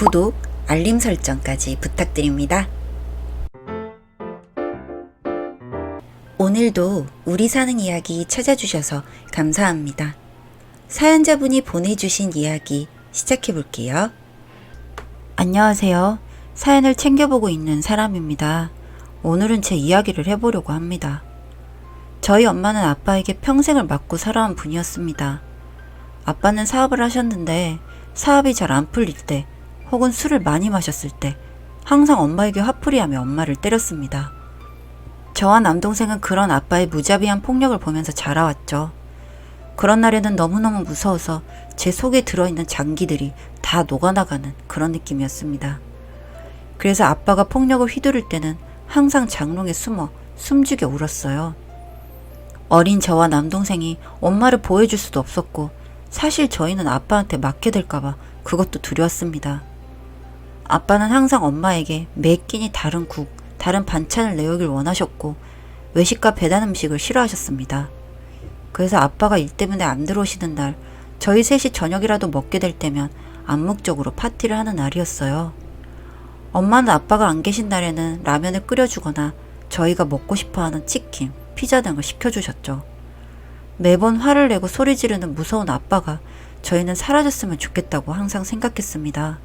구독, 알림 설정까지 부탁드립니다. 오늘도 우리 사는 이야기 찾아주셔서 감사합니다. 사연자분이 보내주신 이야기 시작해볼게요. 안녕하세요. 사연을 챙겨보고 있는 사람입니다. 오늘은 제 이야기를 해보려고 합니다. 저희 엄마는 아빠에게 평생을 맞고 살아온 분이었습니다. 아빠는 사업을 하셨는데 사업이 잘 안 풀릴 때 혹은 술을 많이 마셨을 때 항상 엄마에게 화풀이하며 엄마를 때렸습니다. 저와 남동생은 그런 아빠의 무자비한 폭력을 보면서 자라왔죠. 그런 날에는 너무너무 무서워서 제 속에 들어있는 장기들이 다 녹아나가는 그런 느낌이었습니다. 그래서 아빠가 폭력을 휘두를 때는 항상 장롱에 숨어 숨죽여 울었어요. 어린 저와 남동생이 엄마를 보여줄 수도 없었고 사실 저희는 아빠한테 맞게 될까봐 그것도 두려웠습니다. 아빠는 항상 엄마에게 매 끼니 다른 국, 다른 반찬을 내오길 원하셨고 외식과 배달 음식을 싫어하셨습니다. 그래서 아빠가 일 때문에 안 들어오시는 날 저희 셋이 저녁이라도 먹게 될 때면 암묵적으로 파티를 하는 날이었어요. 엄마는 아빠가 안 계신 날에는 라면을 끓여주거나 저희가 먹고 싶어하는 치킨, 피자 등을 시켜주셨죠. 매번 화를 내고 소리 지르는 무서운 아빠가 저희는 사라졌으면 좋겠다고 항상 생각했습니다.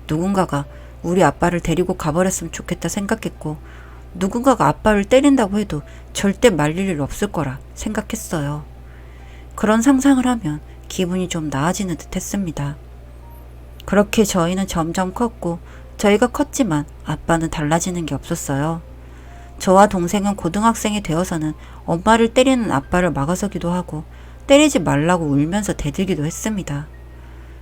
누군가가 우리 아빠를 데리고 가버렸으면 좋겠다 생각했고 누군가가 아빠를 때린다고 해도 절대 말릴 일 없을 거라 생각했어요. 그런 상상을 하면 기분이 좀 나아지는 듯 했습니다. 그렇게 저희는 점점 컸고 저희가 컸지만 아빠는 달라지는 게 없었어요. 저와 동생은 고등학생이 되어서는 엄마를 때리는 아빠를 막아서기도 하고 때리지 말라고 울면서 대들기도 했습니다.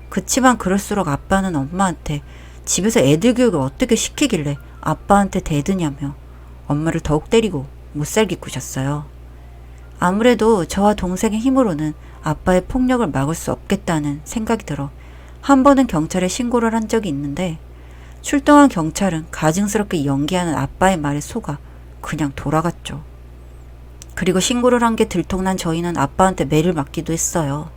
그치만 그럴수록 아빠는 엄마한테 집에서 애들 교육을 어떻게 시키길래 아빠한테 대드냐며 엄마를 더욱 때리고 못살게 구셨어요. 아무래도 저와 동생의 힘으로는 아빠의 폭력을 막을 수 없겠다는 생각이 들어 한 번은 경찰에 신고를 한 적이 있는데 출동한 경찰은 가증스럽게 연기하는 아빠의 말에 속아 그냥 돌아갔죠. 그리고 신고를 한 게 들통난 저희는 아빠한테 매를 맞기도 했어요.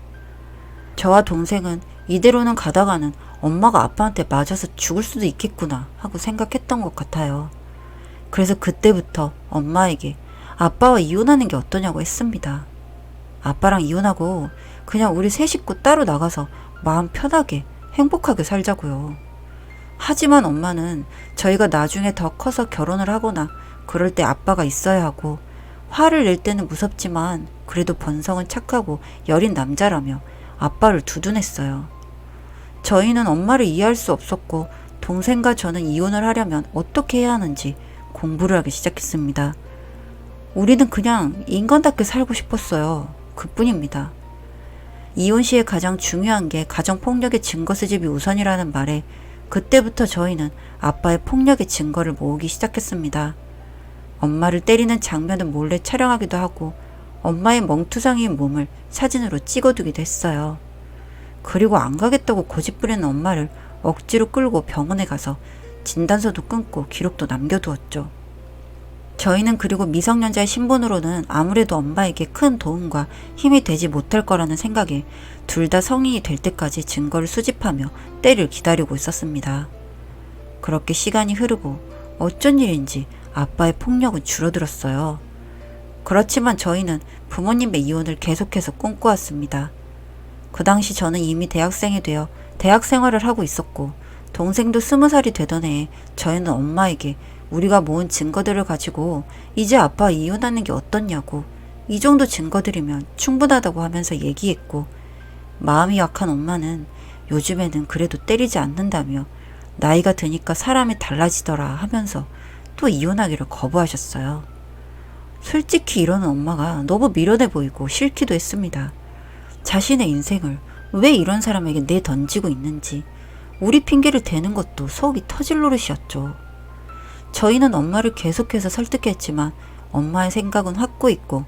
저와 동생은 이대로는 가다가는 엄마가 아빠한테 맞아서 죽을 수도 있겠구나 하고 생각했던 것 같아요. 그래서 그때부터 엄마에게 아빠와 이혼하는 게 어떠냐고 했습니다. 아빠랑 이혼하고 그냥 우리 세 식구 따로 나가서 마음 편하게 행복하게 살자고요. 하지만 엄마는 저희가 나중에 더 커서 결혼을 하거나 그럴 때 아빠가 있어야 하고 화를 낼 때는 무섭지만 그래도 본성은 착하고 여린 남자라며 아빠를 두둔했어요. 저희는 엄마를 이해할 수 없었고 동생과 저는 이혼을 하려면 어떻게 해야 하는지 공부를 하기 시작했습니다. 우리는 그냥 인간답게 살고 싶었어요. 그뿐입니다. 이혼 시에 가장 중요한 게 가정폭력의 증거 수집이 우선이라는 말에 그때부터 저희는 아빠의 폭력의 증거를 모으기 시작했습니다. 엄마를 때리는 장면을 몰래 촬영하기도 하고 엄마의 멍투성이인 몸을 사진으로 찍어두기도 했어요. 그리고 안 가겠다고 고집부리는 엄마를 억지로 끌고 병원에 가서 진단서도 끊고 기록도 남겨두었죠. 저희는 그리고 미성년자의 신분으로는 아무래도 엄마에게 큰 도움과 힘이 되지 못할 거라는 생각에 둘 다 성인이 될 때까지 증거를 수집하며 때를 기다리고 있었습니다. 그렇게 시간이 흐르고 어쩐 일인지 아빠의 폭력은 줄어들었어요. 그렇지만 저희는 부모님의 이혼을 계속해서 꿈꿔왔습니다. 그 당시 저는 이미 대학생이 되어 대학 생활을 하고 있었고 동생도 20살이 되던 해에 저희는 엄마에게 우리가 모은 증거들을 가지고 이제 아빠 이혼하는 게 어떻냐고 이 정도 증거들이면 충분하다고 하면서 얘기했고 마음이 약한 엄마는 요즘에는 그래도 때리지 않는다며 나이가 드니까 사람이 달라지더라 하면서 또 이혼하기를 거부하셨어요. 솔직히 이러는 엄마가 너무 미련해 보이고 싫기도 했습니다. 자신의 인생을 왜 이런 사람에게 내던지고 있는지 우리 핑계를 대는 것도 속이 터질 노릇이었죠. 저희는 엄마를 계속해서 설득했지만 엄마의 생각은 확고 있고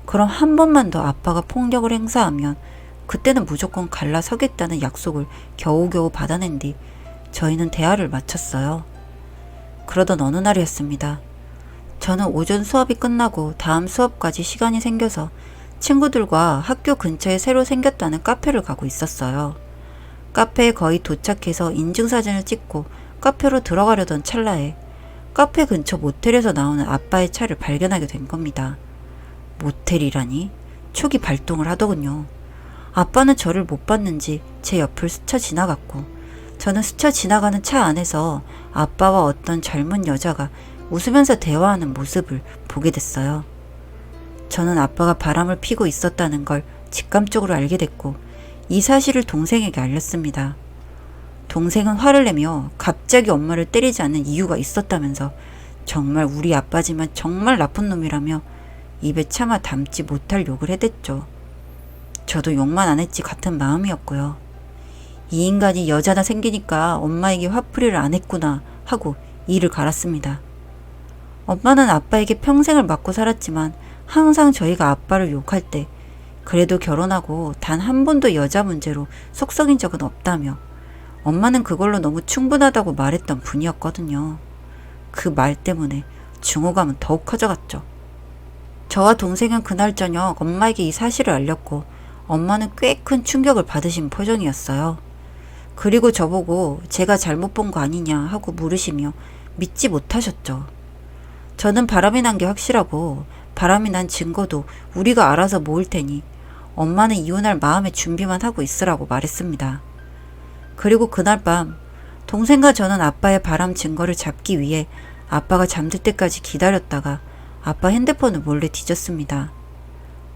그럼 한 번만 더 아빠가 폭력을 행사하면 그때는 무조건 갈라서겠다는 약속을 겨우겨우 받아낸 뒤 저희는 대화를 마쳤어요. 그러던 어느 날이었습니다. 저는 오전 수업이 끝나고 다음 수업까지 시간이 생겨서 친구들과 학교 근처에 새로 생겼다는 카페를 가고 있었어요. 카페에 거의 도착해서 인증사진을 찍고 카페로 들어가려던 찰나에 카페 근처 모텔에서 나오는 아빠의 차를 발견하게 된 겁니다. 모텔이라니? 촉이 발동을 하더군요. 아빠는 저를 못 봤는지 제 옆을 스쳐 지나갔고 저는 스쳐 지나가는 차 안에서 아빠와 어떤 젊은 여자가 웃으면서 대화하는 모습을 보게 됐어요. 저는 아빠가 바람을 피고 있었다는 걸 직감적으로 알게 됐고 이 사실을 동생에게 알렸습니다. 동생은 화를 내며 갑자기 엄마를 때리지 않는 이유가 있었다면서 정말 우리 아빠지만 정말 나쁜 놈이라며 입에 차마 담지 못할 욕을 해댔죠. 저도 욕만 안 했지 같은 마음이었고요. 이 인간이 여자나 생기니까 엄마에게 화풀이를 안 했구나 하고 이를 갈았습니다. 엄마는 아빠에게 평생을 맞고 살았지만 항상 저희가 아빠를 욕할 때 그래도 결혼하고 단 한 번도 여자 문제로 속 썩인 적은 없다며 엄마는 그걸로 너무 충분하다고 말했던 분이었거든요. 그 말 때문에 증오감은 더욱 커져갔죠. 저와 동생은 그날 저녁 엄마에게 이 사실을 알렸고 엄마는 꽤 큰 충격을 받으신 표정이었어요. 그리고 저보고 제가 잘못 본 거 아니냐 하고 물으시며 믿지 못하셨죠. 저는 바람이 난 게 확실하고 바람이 난 증거도 우리가 알아서 모을 테니 엄마는 이혼할 마음의 준비만 하고 있으라고 말했습니다. 그리고 그날 밤 동생과 저는 아빠의 바람 증거를 잡기 위해 아빠가 잠들 때까지 기다렸다가 아빠 핸드폰을 몰래 뒤졌습니다.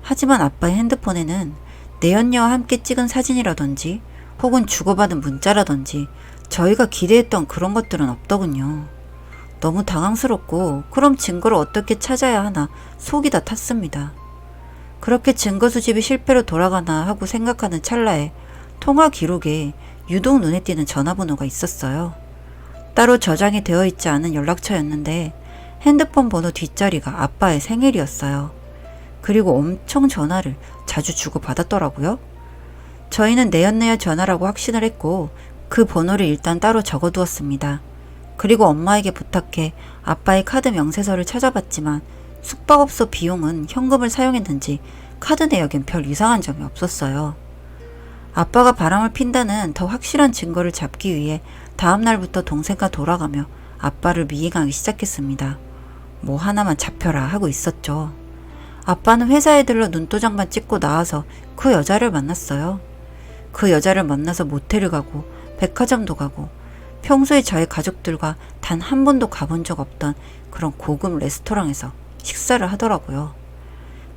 하지만 아빠의 핸드폰에는 내연녀와 함께 찍은 사진이라든지 혹은 주고받은 문자라든지 저희가 기대했던 그런 것들은 없더군요. 너무 당황스럽고 그럼 증거를 어떻게 찾아야 하나 속이 다 탔습니다. 그렇게 증거 수집이 실패로 돌아가나 하고 생각하는 찰나에 통화 기록에 유독 눈에 띄는 전화번호가 있었어요. 따로 저장이 되어 있지 않은 연락처였는데 핸드폰 번호 뒷자리가 아빠의 생일이었어요. 그리고 엄청 전화를 자주 주고받았더라고요. 저희는 내연녀의 전화라고 확신을 했고 그 번호를 일단 따로 적어두었습니다. 그리고 엄마에게 부탁해 아빠의 카드 명세서를 찾아봤지만 숙박업소 비용은 현금을 사용했는지 카드 내역엔 별 이상한 점이 없었어요. 아빠가 바람을 핀다는 더 확실한 증거를 잡기 위해 다음 날부터 동생과 돌아가며 아빠를 미행하기 시작했습니다. 뭐 하나만 잡혀라 하고 있었죠. 아빠는 회사에 들러 눈도장만 찍고 나와서 그 여자를 만났어요. 그 여자를 만나서 모텔을 가고 백화점도 가고 평소에 저희 가족들과 단 한 번도 가본 적 없던 그런 고급 레스토랑에서 식사를 하더라고요.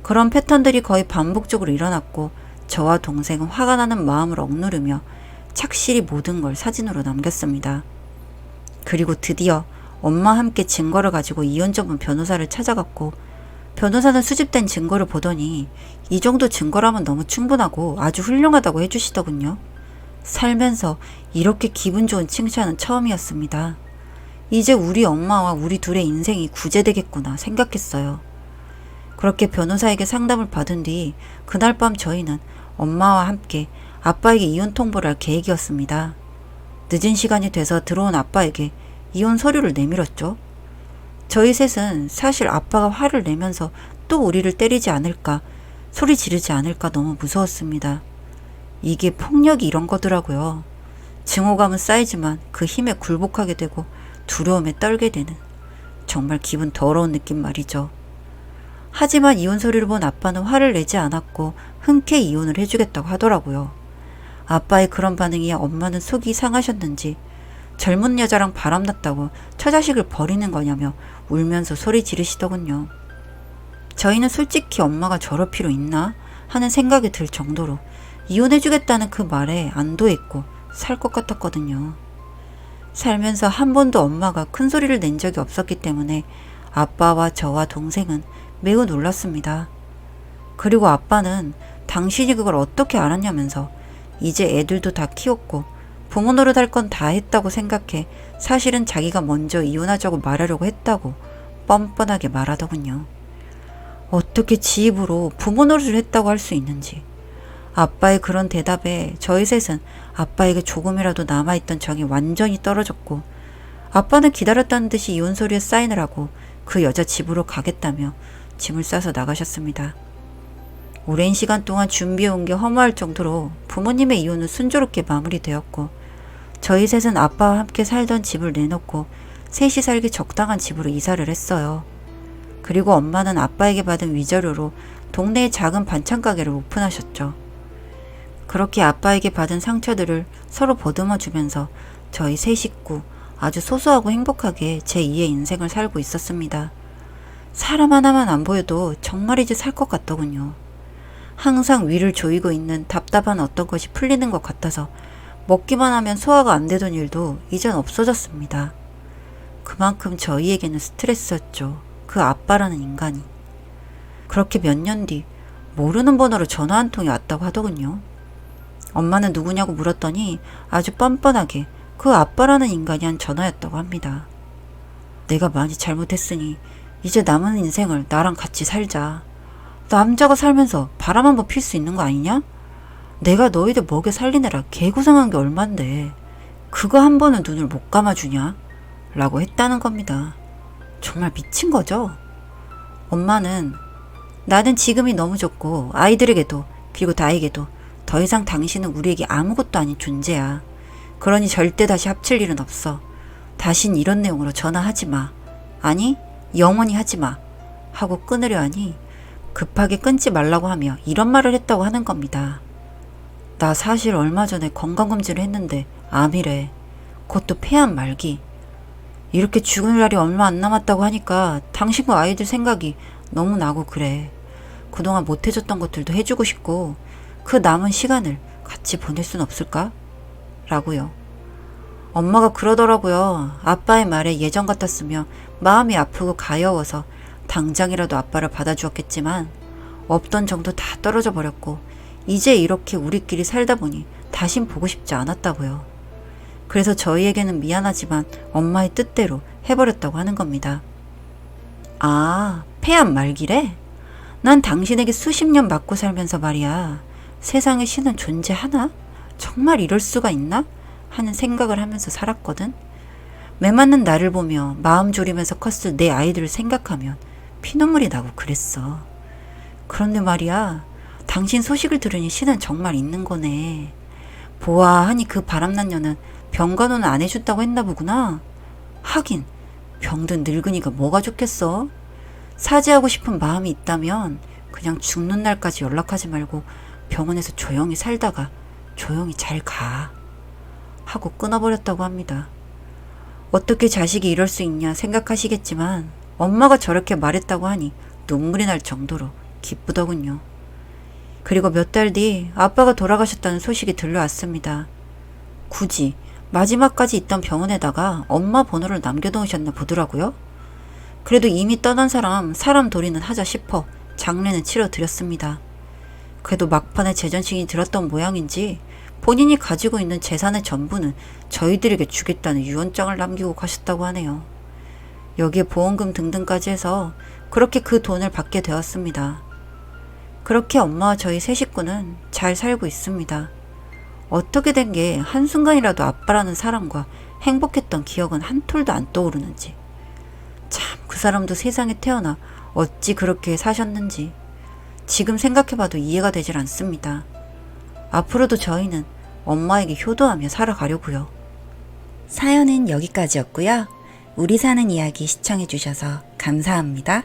그런 패턴들이 거의 반복적으로 일어났고 저와 동생은 화가 나는 마음을 억누르며 착실히 모든 걸 사진으로 남겼습니다. 그리고 드디어 엄마와 함께 증거를 가지고 이혼 전문 변호사를 찾아갔고 변호사는 수집된 증거를 보더니 이 정도 증거라면 너무 충분하고 아주 훌륭하다고 해주시더군요. 살면서 이렇게 기분 좋은 칭찬은 처음이었습니다. 이제 우리 엄마와 우리 둘의 인생이 구제되겠구나 생각했어요. 그렇게 변호사에게 상담을 받은 뒤 그날 밤 저희는 엄마와 함께 아빠에게 이혼 통보를 할 계획이었습니다. 늦은 시간이 돼서 들어온 아빠에게 이혼 서류를 내밀었죠. 저희 셋은 사실 아빠가 화를 내면서 또 우리를 때리지 않을까, 소리 지르지 않을까 너무 무서웠습니다. 이게 폭력이 이런 거더라고요. 증오감은 쌓이지만 그 힘에 굴복하게 되고 두려움에 떨게 되는 정말 기분 더러운 느낌 말이죠. 하지만 이혼 서류를 본 아빠는 화를 내지 않았고 흔쾌히 이혼을 해주겠다고 하더라고요. 아빠의 그런 반응이야 엄마는 속이 상하셨는지 젊은 여자랑 바람났다고 처자식을 버리는 거냐며 울면서 소리 지르시더군요. 저희는 솔직히 엄마가 저럴 필요 있나 하는 생각이 들 정도로 이혼해주겠다는 그 말에 안도했고 살 것 같았거든요. 살면서 한 번도 엄마가 큰 소리를 낸 적이 없었기 때문에 아빠와 저와 동생은 매우 놀랐습니다. 그리고 아빠는 당신이 그걸 어떻게 알았냐면서 이제 애들도 다 키웠고 부모 노릇할 건 다 했다고 생각해 사실은 자기가 먼저 이혼하자고 말하려고 했다고 뻔뻔하게 말하더군요. 어떻게 지 입으로 부모 노릇을 했다고 할 수 있는지. 아빠의 그런 대답에 저희 셋은 아빠에게 조금이라도 남아있던 정이 완전히 떨어졌고 아빠는 기다렸다는 듯이 이혼 서류에 사인을 하고 그 여자 집으로 가겠다며 짐을 싸서 나가셨습니다. 오랜 시간 동안 준비해온 게 허무할 정도로 부모님의 이혼은 순조롭게 마무리되었고 저희 셋은 아빠와 함께 살던 집을 내놓고 셋이 살기 적당한 집으로 이사를 했어요. 그리고 엄마는 아빠에게 받은 위자료로 동네의 작은 반찬 가게를 오픈하셨죠. 그렇게 아빠에게 받은 상처들을 서로 보듬어 주면서 저희 세 식구 아주 소소하고 행복하게 제2의 인생을 살고 있었습니다. 사람 하나만 안 보여도 정말이지 살 것 같더군요. 항상 위를 조이고 있는 답답한 어떤 것이 풀리는 것 같아서 먹기만 하면 소화가 안 되던 일도 이젠 없어졌습니다. 그만큼 저희에게는 스트레스였죠. 그 아빠라는 인간이. 그렇게 몇 년 뒤 모르는 번호로 전화 한 통이 왔다고 하더군요. 엄마는 누구냐고 물었더니 아주 뻔뻔하게 그 아빠라는 인간이 한 전화였다고 합니다. 내가 많이 잘못했으니 이제 남은 인생을 나랑 같이 살자. 남자가 살면서 바람 한번 필 수 있는 거 아니냐? 내가 너희들 먹여 살리느라 개고생한 게 얼만데 그거 한 번은 눈을 못 감아주냐? 라고 했다는 겁니다. 정말 미친 거죠? 엄마는 나는 지금이 너무 좋고 아이들에게도 그리고 나에게도 더 이상 당신은 우리에게 아무것도 아닌 존재야. 그러니 절대 다시 합칠 일은 없어. 다신 이런 내용으로 전화하지 마. 아니 영원히 하지 마. 하고 끊으려 하니 급하게 끊지 말라고 하며 이런 말을 했다고 하는 겁니다. 나 사실 얼마 전에 건강검진을 했는데 암이래. 그것도 폐암 말기. 이렇게 죽을 날이 얼마 안 남았다고 하니까 당신과 아이들 생각이 너무 나고 그래. 그동안 못해줬던 것들도 해주고 싶고 그 남은 시간을 같이 보낼 순 없을까? 라고요. 엄마가 그러더라고요. 아빠의 말에 예전 같았으며 마음이 아프고 가여워서 당장이라도 아빠를 받아주었겠지만 없던 정도 다 떨어져 버렸고 이제 이렇게 우리끼리 살다 보니 다신 보고 싶지 않았다고요. 그래서 저희에게는 미안하지만 엄마의 뜻대로 해버렸다고 하는 겁니다. 아, 폐암 말기래? 난 당신에게 수십 년 맞고 살면서 말이야. 세상에 신은 존재하나? 정말 이럴 수가 있나? 하는 생각을 하면서 살았거든. 매맞는 나를 보며 마음 졸이면서 컸을 내 아이들을 생각하면 피눈물이 나고 그랬어. 그런데 말이야, 당신 소식을 들으니 신은 정말 있는 거네. 보아하니 그 바람난 년은 병간호는 안 해준다고 했나 보구나. 하긴 병든 늙은이가 뭐가 좋겠어. 사죄하고 싶은 마음이 있다면 그냥 죽는 날까지 연락하지 말고 병원에서 조용히 살다가 조용히 잘 가. 하고 끊어버렸다고 합니다. 어떻게 자식이 이럴 수 있냐 생각하시겠지만 엄마가 저렇게 말했다고 하니 눈물이 날 정도로 기쁘더군요. 그리고 몇 달 뒤 아빠가 돌아가셨다는 소식이 들려왔습니다. 굳이 마지막까지 있던 병원에다가 엄마 번호를 남겨놓으셨나 보더라고요. 그래도 이미 떠난 사람 도리는 하자 싶어 장례는 치러드렸습니다. 그래도 막판에 제정신이 들었던 모양인지 본인이 가지고 있는 재산의 전부는 저희들에게 주겠다는 유언장을 남기고 가셨다고 하네요. 여기에 보험금 등등까지 해서 그렇게 그 돈을 받게 되었습니다. 그렇게 엄마와 저희 세 식구는 잘 살고 있습니다. 어떻게 된 게 한순간이라도 아빠라는 사람과 행복했던 기억은 한 톨도 안 떠오르는지. 참 그 사람도 세상에 태어나 어찌 그렇게 사셨는지 지금 생각해봐도 이해가 되질 않습니다. 앞으로도 저희는 엄마에게 효도하며 살아가려고요. 사연은 여기까지였고요. 우리 사는 이야기 시청해주셔서 감사합니다.